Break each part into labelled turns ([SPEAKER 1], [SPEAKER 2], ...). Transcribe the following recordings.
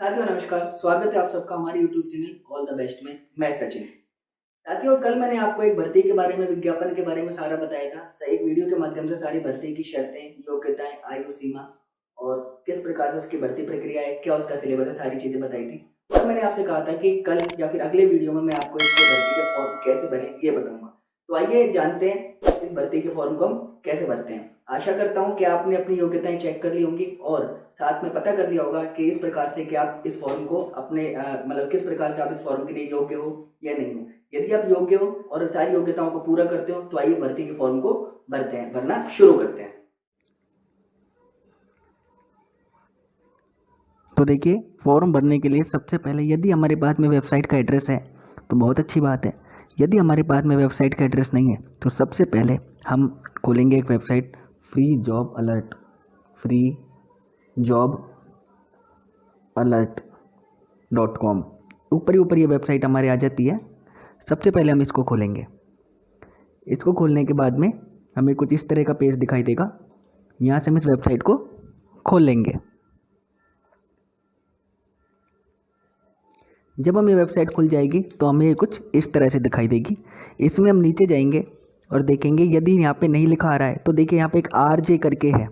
[SPEAKER 1] साथियों नमस्कार, स्वागत है आप सबका हमारे YouTube channel all the best में। मैं सचिन। साथियों कल मैंने आपको एक भर्ती के बारे में, विज्ञापन के बारे में सारा बताया था। एक वीडियो के माध्यम से सारी भर्ती की शर्तें, योग्यताएं, आयु सीमा और किस प्रकार से उसकी भर्ती प्रक्रिया है, क्या उसका सिलेबस है, सारी चीजें बताई थी। और मैंने आपसे कहा था कि कल या फिर अगले वीडियो में मैं आपको इसके भर्ती के फॉर्म कैसे भरें ये बताऊंगा। तो आइए जानते हैं इस भर्ती के फॉर्म को हम कैसे भरते हैं। आशा करता हूं कि आपने अपनी योग्यताएं चेक कर ली होंगी और साथ में पता कर लिया होगा कि इस प्रकार से कि आप इस फॉर्म को अपने मतलब किस प्रकार से आप इस फॉर्म के लिए योग्य हो या नहीं हो। यदि आप योग्य हो और सारी योग्यताओं को पूरा करते हो तो आइए भर्ती के फॉर्म को भरना शुरू करते हैं।
[SPEAKER 2] तो देखिए, फॉर्म भरने के लिए सबसे पहले यदि हमारे पास में वेबसाइट का एड्रेस है तो बहुत अच्छी बात है। यदि हमारे पास में वेबसाइट का एड्रेस नहीं है तो सबसे पहले हम खोलेंगे एक वेबसाइट freejobAlertFreeJobAlert.com। ऊपर ही ऊपर ये वेबसाइट हमारे आ जाती है। सबसे पहले हम इसको खोलेंगे। इसको खोलने के बाद में हमें कुछ इस तरह का पेज दिखाई देगा। यहाँ से हम इस वेबसाइट को खोल लेंगे। जब हम ये वेबसाइट खुल जाएगी तो हमें कुछ इस तरह से दिखाई देगी। इसमें हम नीचे जाएंगे और देखेंगे, यदि यहाँ पे नहीं लिखा आ रहा है तो देखिए यहाँ पे एक RJ करके है।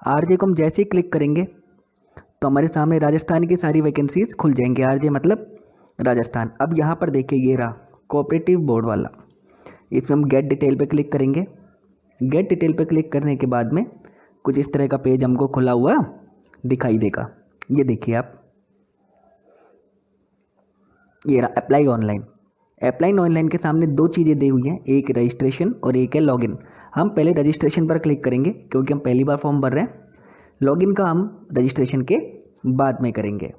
[SPEAKER 2] RJ को हम जैसे ही क्लिक करेंगे तो हमारे सामने राजस्थान की सारी वैकेंसीज खुल जाएंगे। RJ मतलब राजस्थान। अब यहाँ पर देखिए ये रहा कोऑपरेटिव बोर्ड वाला। इसमें हम गेट डिटेल पे क्लिक करेंगे। गेट डिटेल पे क्लिक करने के बाद में कुछ इस तरह का पेज हमको खुला हुआ दिखाई देगा। ये देखिए आप, ये रहा अप्लाई ऑनलाइन। अप्लाई ऑनलाइन के सामने दो चीज़ें दी हुई हैं, एक रजिस्ट्रेशन और एक है लॉगिन। हम पहले रजिस्ट्रेशन पर क्लिक करेंगे क्योंकि हम पहली बार फॉर्म भर रहे हैं। लॉगिन का हम रजिस्ट्रेशन के बाद में करेंगे।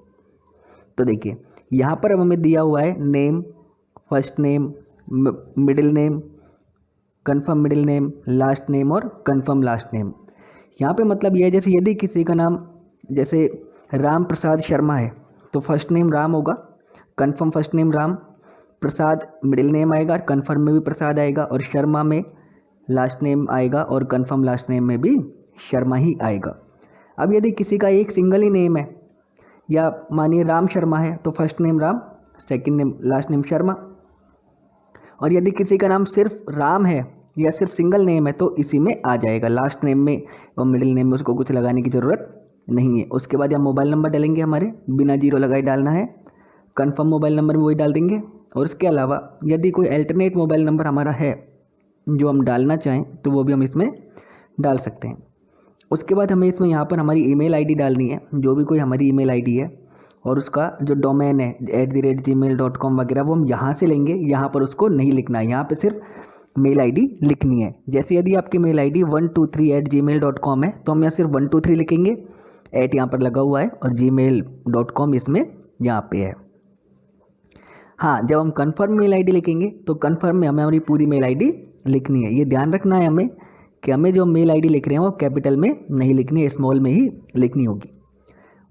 [SPEAKER 2] तो देखिए यहाँ पर अब हमें दिया हुआ है name, first name, middle name, confirm middle name, last name और कन्फर्म लास्ट नेम। यहाँ पे मतलब यह है, जैसे यदि किसी का नाम जैसे राम प्रसाद शर्मा है तो फर्स्ट नेम राम होगा, कन्फर्म फर्स्ट नेम राम, प्रसाद मिडिल नेम आएगा, कन्फर्म में भी प्रसाद आएगा और शर्मा में लास्ट नेम आएगा और कन्फर्म लास्ट नेम में भी शर्मा ही आएगा। अब यदि किसी का एक सिंगल ही नेम है, या मानिए राम शर्मा है तो first name Ram, second name last name Sharma. और यदि किसी का नाम सिर्फ राम है या सिर्फ सिंगल नेम है तो इसी में आ जाएगा, लास्ट नेम में और मिडिल नेम में उसको कुछ लगाने की ज़रूरत नहीं है। उसके बाद यहाँ मोबाइल नंबर डालेंगे, हमारे बिना जीरो लगाए डालना है। कन्फर्म मोबाइल नंबर में वही डाल देंगे। और इसके अलावा यदि कोई अल्टरनेट मोबाइल नंबर हमारा है जो हम डालना चाहें तो वो भी हम इसमें डाल सकते हैं। उसके बाद हमें इसमें यहाँ पर हमारी ईमेल आईडी डालनी है, जो भी कोई हमारी ईमेल आईडी है, और उसका जो डोमेन है @gmail.com वगैरह वो हम यहाँ से लेंगे। यहाँ पर उसको नहीं लिखना है, यहाँ पर सिर्फ मेल आईडी लिखनी है। जैसे यदि आपकी मेल आईडी 123@gmail.com है तो हम यहाँ सिर्फ 123 लिखेंगे, @ यहाँ पर लगा हुआ है और gmail.com इसमें यहाँ पे है। हाँ, जब हम कन्फर्म मेल आईडी लिखेंगे तो कन्फर्म में हमें हमारी पूरी मेल आईडी लिखनी है। ये ध्यान रखना है हमें कि हमें जो मेल आईडी लिख रहे हैं वो कैपिटल में नहीं लिखनी है, स्मॉल में ही लिखनी होगी।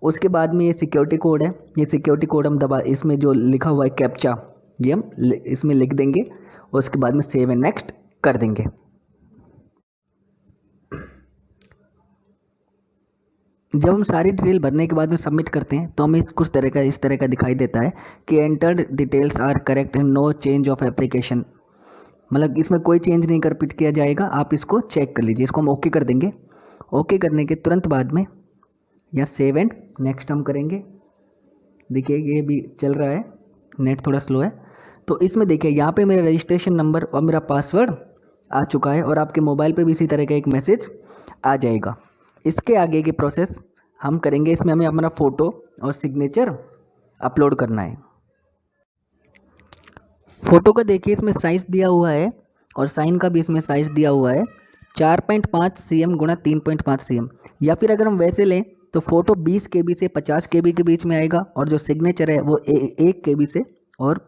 [SPEAKER 2] उसके बाद में ये सिक्योरिटी कोड है, ये सिक्योरिटी कोड हम दबा, इसमें जो लिखा हुआ है कैप्चा ये हम इसमें लिख देंगे और उसके बाद में सेव एंड नेक्स्ट कर देंगे। जब हम सारी डिटेल भरने के बाद में सबमिट करते हैं तो हमें कुछ तरह का इस तरह का दिखाई देता है कि entered details are correct and no change of application. मतलब इसमें कोई चेंज नहीं कर पिट किया जाएगा, आप इसको चेक कर लीजिए। इसको हम ओके कर देंगे। ओके करने के तुरंत बाद में या सेव एंड नेक्स्ट हम करेंगे। देखिए ये भी चल रहा है, नेट थोड़ा स्लो है। तो इसमें देखिए यहाँ पे मेरा रजिस्ट्रेशन नंबर और मेरा पासवर्ड आ चुका है और आपके मोबाइल पे भी इसी तरह का एक मैसेज आ जाएगा। इसके आगे की प्रोसेस हम करेंगे। इसमें हमें अपना फ़ोटो और सिग्नेचर अपलोड करना है। फ़ोटो का देखिए इसमें साइज़ दिया हुआ है और साइन का भी इसमें साइज़ दिया हुआ है 4.5 cm गुणा 3.5 cm। या फिर अगर हम वैसे लें तो फ़ोटो 20 KB से 50 KB के बीच में आएगा और जो सिग्नेचर है वो 1 KB से और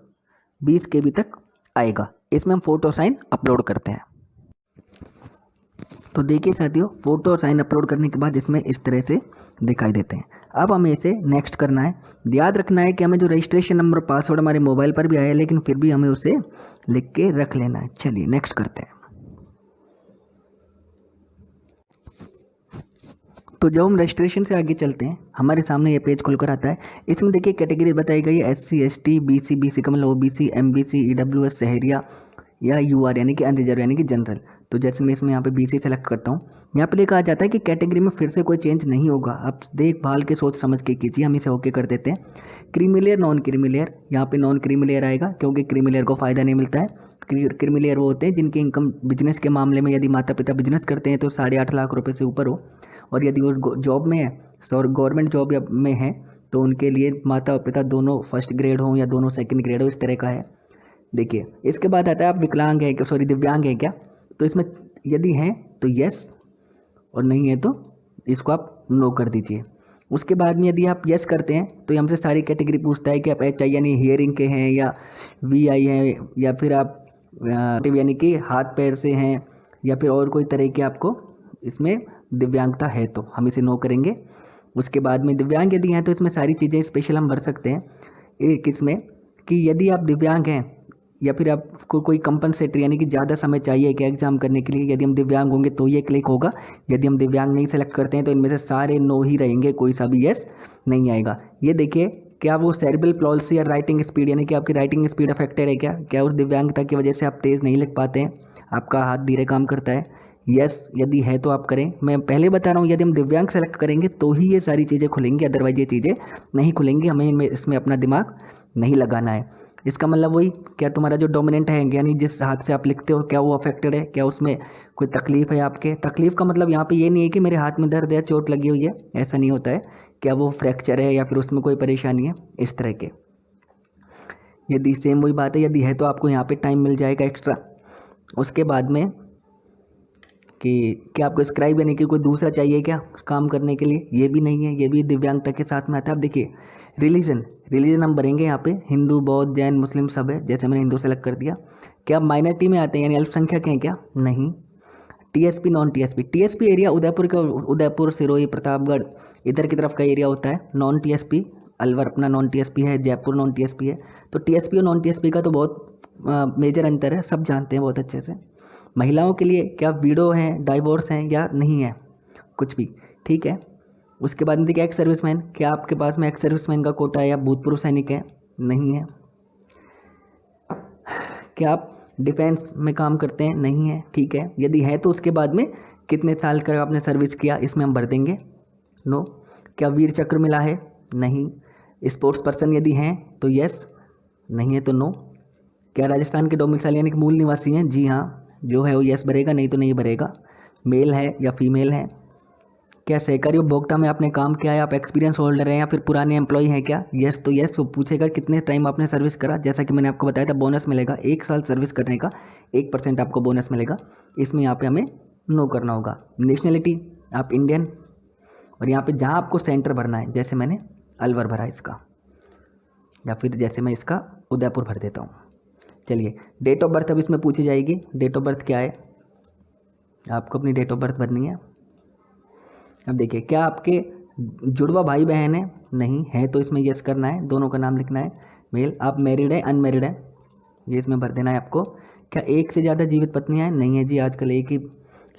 [SPEAKER 2] 20 KB तक आएगा। इसमें हम फ़ोटो साइन अपलोड करते हैं। तो देखिए साथियों, फ़ोटो और साइन अपलोड करने के बाद इसमें इस तरह से दिखाई देते हैं। अब हमें इसे नेक्स्ट करना है। याद रखना है कि हमें जो रजिस्ट्रेशन नंबर पासवर्ड हमारे मोबाइल पर भी आया है, लेकिन फिर भी हमें उसे लिख के रख लेना है। चलिए नेक्स्ट करते हैं। तो जब हम रजिस्ट्रेशन से आगे चलते हैं हमारे सामने ये पेज खुलकर आता है। इसमें देखिए कैटेगरी बताई गई है SC ST BC BC का मतलब OBC MBC EWS शहरिया या UR यानी कि अनरिजर्व यानी कि जनरल। तो जैसे मैं इसमें यहाँ पे BC सेलेक्ट करता हूँ, यहाँ पे लिखा आ जाता है कि कैटेगरी में फिर से कोई चेंज नहीं होगा, आप देखभाल के सोच समझ के कीजिए। हम इसे ओके कर देते हैं। Creamy layer non creamy layer, यहाँ पे नॉन क्रीमी लेयर आएगा क्योंकि क्रीमी लेयर को फ़ायदा नहीं मिलता है। क्रीमी लेयर वो होते हैं जिनकी इनकम बिजनेस के मामले में यदि माता पिता बिजनेस करते हैं तो 8.5 लाख रुपये से ऊपर हो, और यदि वो जॉब में है और गवर्नमेंट जॉब में है तो उनके लिए माता और पिता दोनों फर्स्ट ग्रेड हो या दोनों सेकंड ग्रेड हो, इस तरह का है। देखिए इसके बाद आता है आप विकलांग है क्या, सॉरी दिव्यांग है क्या। तो इसमें यदि हैं तो यस, और नहीं है तो इसको आप नो कर दीजिए। उसके बाद में यदि आप यस करते हैं तो ये हमसे सारी कैटेगरी पूछता है कि आप HI यानी हियरिंग के हैं या VI हैं, या फिर आप यानी कि हाथ पैर से हैं, या फिर और कोई तरह के आपको इसमें दिव्यांगता है, तो हम इसे नो करेंगे। उसके बाद में दिव्यांग यदि हैं तो इसमें सारी चीज़ें स्पेशल हम भर सकते हैं। एक इसमें कि यदि आप दिव्यांग हैं या फिर आपको कोई कंपनसेटरी यानी कि ज़्यादा समय चाहिए क्या एग्ज़ाम करने के लिए, यदि हम दिव्यांग होंगे तो ये क्लिक होगा। यदि हम दिव्यांग नहीं सेलेक्ट करते हैं तो इनमें से सारे नो ही रहेंगे, कोई सा भी यस नहीं आएगा। ये देखिए क्या वो सेरेब्रल पॉल्सी या राइटिंग स्पीड यानी कि आपकी राइटिंग स्पीड अफेक्टेड है क्या उस दिव्यांगता की वजह से आप तेज़ नहीं लिख पाते हैं, आपका हाथ धीरे काम करता है। यस यदि है तो आप करें। मैं पहले बता रहा हूँ यदि हम दिव्यांग सेलेक्ट करेंगे तो ही ये सारी चीज़ें खुलेंगी, अदरवाइज ये चीज़ें नहीं खुलेंगी। हमें इसमें अपना दिमाग नहीं लगाना है। इसका मतलब वही, क्या तुम्हारा जो डोमिनेंट है यानी जिस हाथ से आप लिखते हो क्या वो अफेक्टेड है, क्या उसमें कोई तकलीफ है आपके। तकलीफ का मतलब यहाँ पे ये नहीं है कि मेरे हाथ में दर्द है चोट लगी हुई है, ऐसा नहीं होता है। क्या वो फ्रैक्चर है या फिर उसमें कोई परेशानी है, इस तरह के। यदि सेम वही बात है, यदि है तो आपको यहाँ पे टाइम मिल जाएगा एक्स्ट्रा। उसके बाद में कि क्या आपको स्क्राइब यानी कि कोई दूसरा चाहिए क्या काम करने के लिए, ये भी नहीं है, ये भी दिव्यांगता के साथ में आता है। अब देखिए रिलीजन हम भरेंगे यहाँ पे हिंदू बौद्ध जैन मुस्लिम सब है, जैसे मैंने हिंदू सेलेक्ट कर दिया। क्या आप माइनॉरिटी में आते हैं यानी अल्पसंख्यक हैं क्या, नहीं। TSP non TSP area Udaipur Sirohi Pratapgarh इधर की तरफ का एरिया होता है। नॉन TSP अलवर अपना नॉन TSP है, जयपुर नॉन TSP है। तो TSP और नॉन TSP का तो बहुत मेजर अंतर है, सब जानते हैं बहुत अच्छे से। महिलाओं के लिए क्या विडो हैं डाइवोर्स हैं या नहीं है, कुछ भी ठीक है। उसके बाद में देखिए एक्स सर्विसमैन, क्या आपके पास में एक्स सर्विसमैन का कोटा है या भूतपूर्व सैनिक है, नहीं है। क्या आप डिफेंस में काम करते हैं, नहीं है, ठीक है। यदि है तो उसके बाद में कितने साल का आपने सर्विस किया इसमें हम भर देंगे, नो। क्या वीर चक्र मिला है, नहीं। स्पोर्ट्स पर्सन यदि हैं तो यस, नहीं है तो नो। क्या राजस्थान के डोमिसाइल यानी कि मूल निवासी हैं, जी हाँ, जो है वो यस भरेगा, नहीं तो नहीं भरेगा। मेल है या फीमेल है। क्या सहकारी उपभोक्ता में आपने काम किया है, आप एक्सपीरियंस होल्डर हैं या फिर पुराने एम्प्लॉय हैं क्या, यस तो यस। वो पूछेगा कितने टाइम आपने सर्विस करा, जैसा कि मैंने आपको बताया था बोनस मिलेगा 1 साल सर्विस करने का 1% आपको बोनस मिलेगा, इसमें यहाँ पे हमें नो करना होगा। नेशनलिटी आप इंडियन, और यहाँ पे जहाँ आपको सेंटर भरना है, जैसे मैंने अलवर भरा इसका, या फिर जैसे मैं इसका उदयपुर भर देता हूँ। चलिए डेट ऑफ बर्थ अब इसमें पूछी जाएगी, डेट ऑफ बर्थ क्या है, आपको अपनी डेट ऑफ बर्थ भरनी है। अब देखिए क्या आपके जुड़वा भाई बहन है, नहीं है तो इसमें यस करना है, दोनों का नाम लिखना है। मेल, आप मैरिड है अनमैरिड है, ये इसमें भर देना है आपको। क्या एक से ज़्यादा जीवित पत्नियाँ हैं, नहीं है जी, आजकल एक ही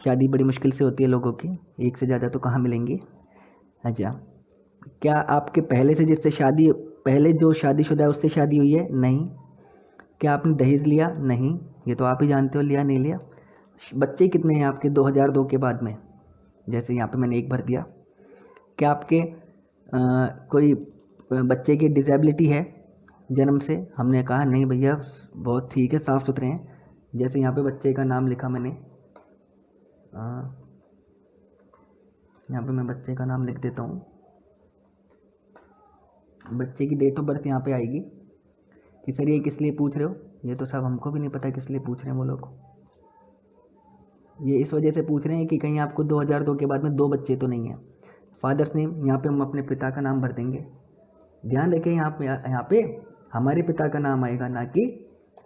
[SPEAKER 2] शादी बड़ी मुश्किल से होती है लोगों की, एक से ज़्यादा तो कहाँ मिलेंगी। अच्छा, क्या आपके पहले से जिससे शादी पहले जो शादीशुदा है उससे शादी हुई है, नहीं। क्या आपने दहेज लिया, नहीं, ये तो आप ही जानते हो लिया नहीं लिया। बच्चे कितने हैं आपके 2002 के बाद में, जैसे यहाँ पे मैंने एक भर दिया। क्या आपके कोई बच्चे की डिसेबिलिटी है जन्म से, हमने कहा नहीं भैया बहुत ठीक है साफ़ सुथरे हैं, जैसे यहाँ पे बच्चे का नाम लिखा मैंने, यहाँ पे मैं बच्चे का नाम लिख देता हूँ। बच्चे की डेट ऑफ बर्थ यहाँ पे आएगी कि सर ये किस लिए पूछ रहे हो, ये तो सब हमको भी नहीं पता किस लिए पूछ रहे हैं वो लोग। ये इस वजह से पूछ रहे हैं कि कहीं आपको 2002 के बाद में 2 बच्चे तो नहीं हैं। फादर्स नेम, यहाँ पे हम अपने पिता का नाम भर देंगे। ध्यान रखें यहाँ पे हमारे पिता का नाम आएगा, ना कि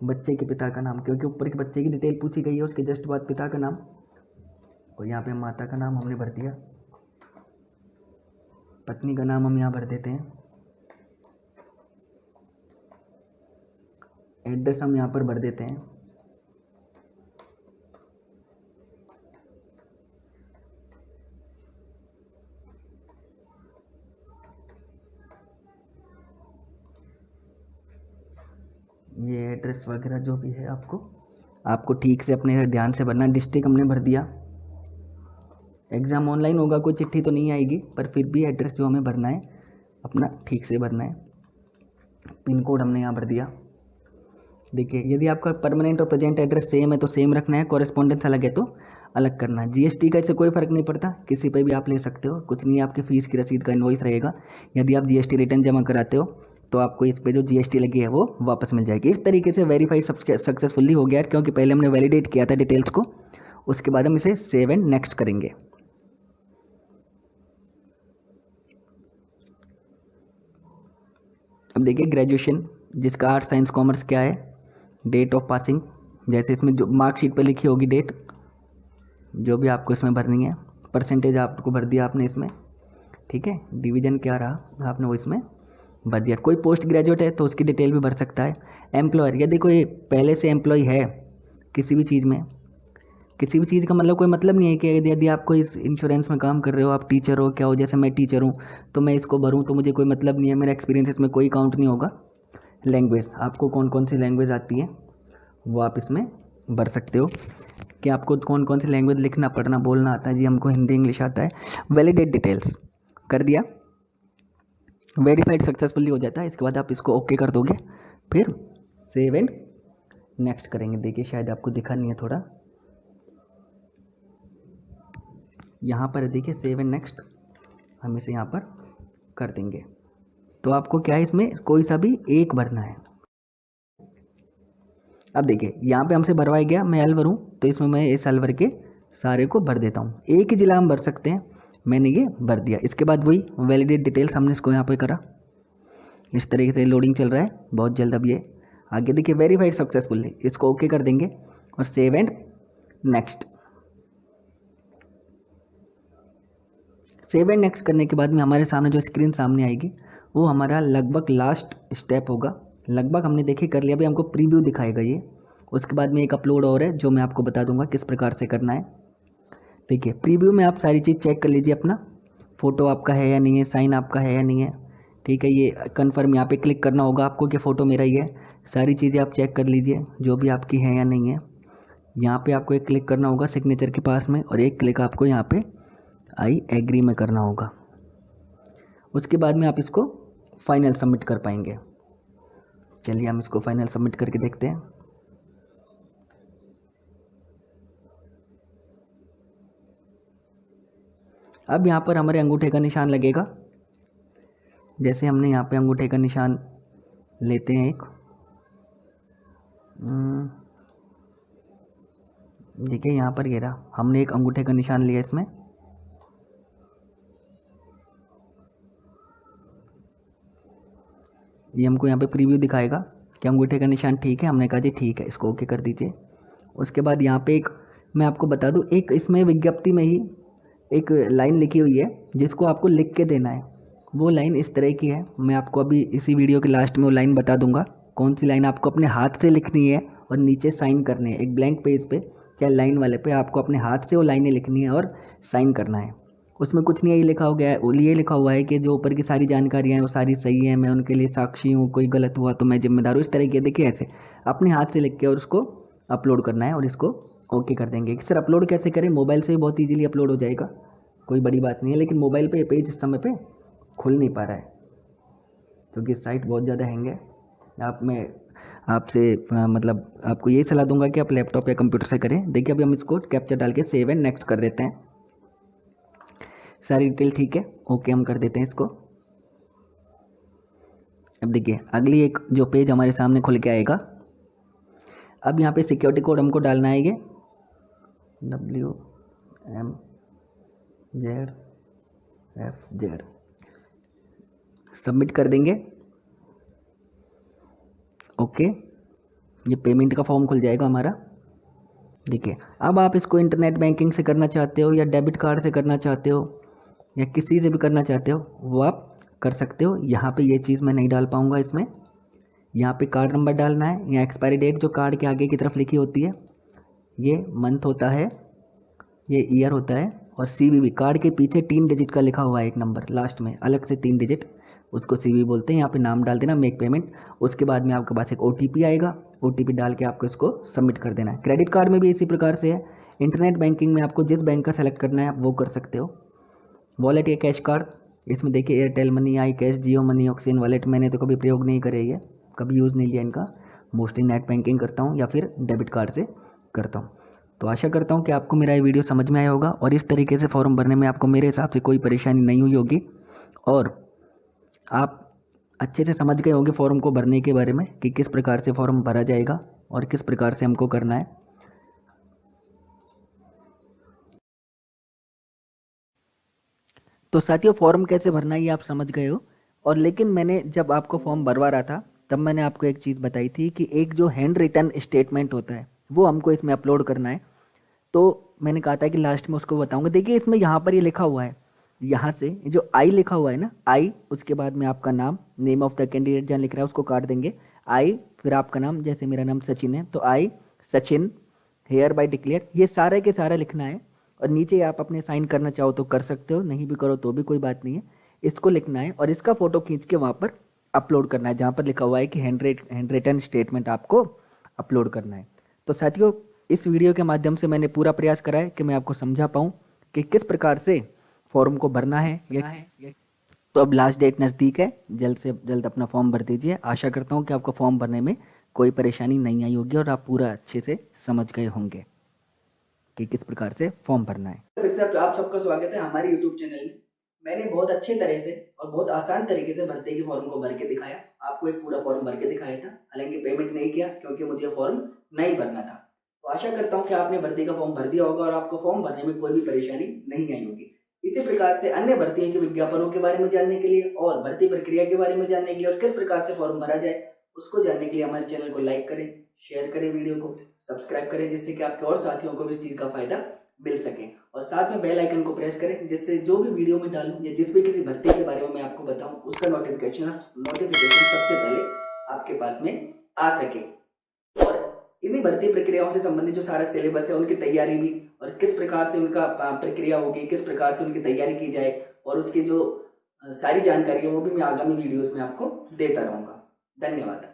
[SPEAKER 2] बच्चे के पिता का नाम, क्योंकि ऊपर के बच्चे की डिटेल पूछी गई है, उसके जस्ट बाद पिता का नाम, और यहाँ पे माता का नाम हमने भर दिया। पत्नी का नाम हम यहाँ भर देते हैं। एड्रेस हम यहाँ पर भर देते हैं। ये एड्रेस वगैरह जो भी है आपको ठीक से अपने ध्यान से भरना। डिस्ट्रिक्ट हमने भर दिया। एग्ज़ाम ऑनलाइन होगा, कोई चिट्ठी तो नहीं आएगी, पर फिर भी एड्रेस जो हमें भरना है अपना ठीक से भरना है। पिन कोड हमने यहाँ भर दिया। देखिए, यदि आपका परमानेंट और प्रेजेंट एड्रेस सेम है तो सेम रखना है, कॉरेस्पॉन्डेंस अलग है तो अलग करना है। जीएसटी का इससे कोई फ़र्क नहीं पड़ता, किसी पे भी आप ले सकते हो, कुछ नहीं, आपकी फ़ीस की रसीद का इनवॉइस रहेगा। यदि आप जीएसटी रिटर्न जमा कराते हो तो आपको इस पे जो जीएसटी लगी है वो वापस मिल जाएगी। इस तरीके से वेरीफाई सक्सेसफुली हो गया, क्योंकि पहले हमने वैलिडेट किया था डिटेल्स को, उसके बाद हम इसे सेव एंड नेक्स्ट करेंगे। अब देखिए, ग्रेजुएशन जिसका आर्ट्स साइंस कॉमर्स क्या है, डेट ऑफ पासिंग, जैसे इसमें जो मार्कशीट पर लिखी होगी डेट, जो भी आपको इसमें भरनी है। परसेंटेज आपको भर दिया आपने इसमें, ठीक है। डिवीज़न क्या रहा आपने वो इसमें भर दिया। कोई पोस्ट ग्रेजुएट है तो उसकी डिटेल भी भर सकता है। एम्प्लॉयर, यदि कोई पहले से एम्प्लॉय है किसी भी चीज़ में, किसी भी चीज़ का मतलब कोई मतलब नहीं है कि यदि आप कोई इंश्योरेंस में काम कर रहे हो, आप टीचर हो, क्या हो, जैसे मैं टीचर हूँ तो मैं इसको भरूँ तो मुझे कोई मतलब नहीं है, मेरा एक्सपीरियंस इसमें कोई काउंट नहीं होगा। लैंग्वेज, आपको कौन कौन सी लैंग्वेज आती है वो आप इसमें भर सकते हो, कि आपको कौन कौन सी लैंग्वेज लिखना पढ़ना बोलना आता है। जी हमको हिंदी इंग्लिश आता है। वैलिडेट डिटेल्स कर दिया, वेरीफाइड सक्सेसफुली हो जाता है। इसके बाद आप इसको ओके कर दोगे, फिर सेव एंड नेक्स्ट करेंगे। देखिए, शायद आपको दिखा नहीं है थोड़ा, यहाँ पर देखिए सेव एंड नेक्स्ट, हम इसे यहाँ पर कर देंगे। तो आपको क्या है, इसमें कोई सा भी एक भरना है। अब देखिए, यहाँ पे हमसे भरवाया गया, मैं अलवर हूँ तो इसमें मैं इस अलवर के सारे को भर देता हूँ। एक ही जिला हम भर सकते हैं, मैंने ये भर दिया। इसके बाद वही वैलिडेट डिटेल्स हमने इसको यहाँ पे करा। इस तरीके से लोडिंग चल रहा है, बहुत जल्द अब ये आगे देखिए वेरीफाइड सक्सेसफुली, इसको ओके कर देंगे और save and next. Save and next करने के बाद में हमारे सामने जो स्क्रीन सामने आएगी वो हमारा लगभग लास्ट स्टेप होगा। लगभग हमने देखिए कर लिया, अभी हमको प्रीव्यू दिखाएगा ये। उसके बाद में एक अपलोड और है जो मैं आपको बता दूंगा किस प्रकार से करना है। देखिए, प्रीव्यू में आप सारी चीज़ चेक कर लीजिए, अपना फ़ोटो आपका है या नहीं है, साइन आपका है या नहीं है, ठीक है। ये कन्फर्म यहाँ पे क्लिक करना होगा आपको कि फ़ोटो मेरा ही है। सारी चीज़ें आप चेक कर लीजिए जो भी आपकी है या नहीं है। यहाँ पे आपको एक क्लिक करना होगा सिग्नेचर के पास में, और एक क्लिक आपको यहाँ पे आई एग्री में करना होगा। उसके बाद में आप इसको फाइनल सबमिट कर पाएंगे। चलिए हम इसको फाइनल सबमिट करके देखते हैं। अब यहाँ पर हमारे अंगूठे का निशान लगेगा। जैसे हमने यहाँ पे अंगूठे का निशान लेते हैं एक, देखिए यहाँ पर ये रहा, हमने एक अंगूठे का निशान लिया इसमें। ये हमको यहाँ पे प्रीव्यू दिखाएगा कि अंगूठे का निशान ठीक है। हमने कहा जी ठीक है, इसको ओके कर दीजिए। उसके बाद यहाँ पे एक मैं आपको बता दूँ, एक इसमें विज्ञप्ति में ही एक लाइन लिखी हुई है जिसको आपको लिख के देना है। वो लाइन इस तरह की है, मैं आपको अभी इसी वीडियो के लास्ट में वो लाइन बता दूंगा कौन सी लाइन आपको अपने हाथ से लिखनी है और नीचे साइन करनी है। एक ब्लैंक पेज पे या लाइन वाले पे आपको अपने हाथ से वो लाइनें लिखनी है और साइन करना है। उसमें कुछ नहीं, ये लिखा हो गया है, ये लिखा हुआ है कि जो ऊपर की सारी जानकारियाँ हैं वो सारी सही है, मैं उनके लिए साक्षी हूँ, कोई गलत हुआ तो मैं जिम्मेदार हूँ। इस तरह की देखिए ऐसे अपने हाथ से लिख के और उसको अपलोड करना है और इसको ओके कर देंगे। सर अपलोड कैसे करें? मोबाइल से भी बहुत ईजीली अपलोड हो जाएगा, कोई बड़ी बात नहीं है। लेकिन मोबाइल पे पेज इस समय पे खुल नहीं पा रहा है क्योंकि साइट बहुत ज़्यादा हैंग है। आपसे मतलब आपको यही सलाह दूंगा कि आप लैपटॉप या कंप्यूटर से करें। देखिए अभी हम इसको कैप्चर डाल के सेव एंड नेक्स्ट कर देते हैं। सारी डिटेल ठीक है, ओके हम कर देते हैं इसको। अब देखिए अगली एक जो पेज हमारे सामने खुल के आएगा। अब यहाँ पे सिक्योरिटी कोड हमको डालना है, ये WMZFZ सबमिट कर देंगे। ओके, ये पेमेंट का फॉर्म खुल जाएगा हमारा। देखिए अब आप इसको इंटरनेट बैंकिंग से करना चाहते हो या डेबिट कार्ड से करना चाहते हो या किसी से भी करना चाहते हो वो आप कर सकते हो। यहाँ पे ये चीज़ मैं नहीं डाल पाऊँगा इसमें। यहाँ पे कार्ड नंबर डालना है या एक्सपायरी डेट जो कार्ड के आगे की तरफ लिखी होती है, ये मंथ होता है, ये ईयर होता है, और CVV कार्ड के पीछे 3 डिजिट का लिखा हुआ है एक नंबर लास्ट में अलग से 3 डिजिट उसको CV बोलते हैं। यहाँ पे नाम डाल देना, मेक पेमेंट। उसके बाद में आपके पास एक OTP आएगा, OTP डाल के आपको इसको सबमिट कर देना है। क्रेडिट कार्ड में भी इसी प्रकार से है। इंटरनेट बैंकिंग में आपको जिस बैंक का सेलेक्ट करना है आप वो कर सकते हो। वॉलेट या कैश कार्ड, इसमें देखिए एयरटेल मनी, आई कैश, जियो मनी, ऑक्सीजन वॉलेट मैंने तो कभी प्रयोग नहीं करे, ये कभी यूज़ नहीं लिया इनका। मोस्टली नेट बैंकिंग करता हूँ या फिर डेबिट कार्ड से करता हूँ। तो आशा करता हूँ कि आपको मेरा ये वीडियो समझ में आया होगा और इस तरीके से फॉर्म भरने में आपको मेरे हिसाब से कोई परेशानी नहीं हुई होगी और आप अच्छे से समझ गए होंगे फॉर्म को भरने के बारे में कि किस प्रकार से फॉर्म भरा जाएगा और किस प्रकार से हमको करना है। तो साथियों, फॉर्म कैसे भरना है ये आप समझ गए हो। और लेकिन मैंने जब आपको फॉर्म भरवा रहा था तब मैंने आपको एक चीज़ बताई थी कि एक जो हैंड रिटन स्टेटमेंट होता है वो हमको इसमें अपलोड करना है। तो मैंने कहा था कि लास्ट में उसको बताऊंगा। देखिए इसमें यहाँ पर ये लिखा हुआ है, यहाँ से जो आई लिखा हुआ है ना, आई, उसके बाद में आपका नाम, नेम ऑफ द कैंडिडेट जहाँ लिख रहा है उसको काट देंगे, आई, फिर आपका नाम, जैसे मेरा नाम सचिन है तो आई सचिन हेयर बाय डिक्लेयर, ये सारे के सारा लिखना है। और नीचे आप अपने साइन करना चाहो तो कर सकते हो, नहीं भी करो तो भी कोई बात नहीं है। इसको लिखना है और इसका फोटो खींच के वहाँ पर अपलोड करना है जहाँ पर लिखा हुआ है कि हैंड रिटन स्टेटमेंट आपको अपलोड करना है। तो साथियों, इस वीडियो के माध्यम से मैंने पूरा प्रयास करा है कि मैं आपको समझा पाऊँ कि किस प्रकार से फॉर्म को भरना है। तो अब लास्ट डेट नज़दीक है, जल्द से जल्द अपना फॉर्म भर दीजिए। आशा करता हूँ कि आपको फॉर्म भरने में कोई परेशानी नहीं आई होगी और आप पूरा अच्छे से समझ गए होंगे कि किस प्रकार से फॉर्म भरना है।
[SPEAKER 1] फिर से आप सबका स्वागत है हमारे यूट्यूब चैनल में। मैंने बहुत अच्छे तरह से और बहुत आसान तरीके से भर्ती के फॉर्म को भर के दिखाया। आपको एक पूरा फॉर्म भर के दिखाया था, हालांकि पेमेंट नहीं किया क्योंकि मुझे फॉर्म नहीं भरना था। तो आशा करता हूँ कि आपने भर्ती का फॉर्म भर दिया होगा और आपको फॉर्म भरने में कोई भी परेशानी नहीं आई होगी। इसी प्रकार से अन्य भर्तियों के विज्ञापनों के बारे में जानने के लिए और भर्ती प्रक्रिया के बारे में जानने के लिए और किस प्रकार से फॉर्म भरा जाए उसको जानने के लिए हमारे चैनल को लाइक करें, शेयर करें, वीडियो को सब्सक्राइब करें, जिससे कि आपके और साथियों को भी इस चीज़ का फायदा मिल सके। और साथ में बेल आइकन को प्रेस करें जिससे जो भी वीडियो में डालूं या जिस भी किसी भर्ती के बारे में मैं आपको बताऊं उसका नोटिफिकेशन सबसे पहले आपके पास में आ सके। और इन्हीं भर्ती प्रक्रियाओं से संबंधित जो सारा सिलेबस है उनकी तैयारी भी और किस प्रकार से उनका प्रक्रिया होगी, किस प्रकार से उनकी तैयारी की जाए और उसकी जो सारी जानकारी है वो भी मैं आगामी वीडियोज में आपको देता रहूँगा। धन्यवाद।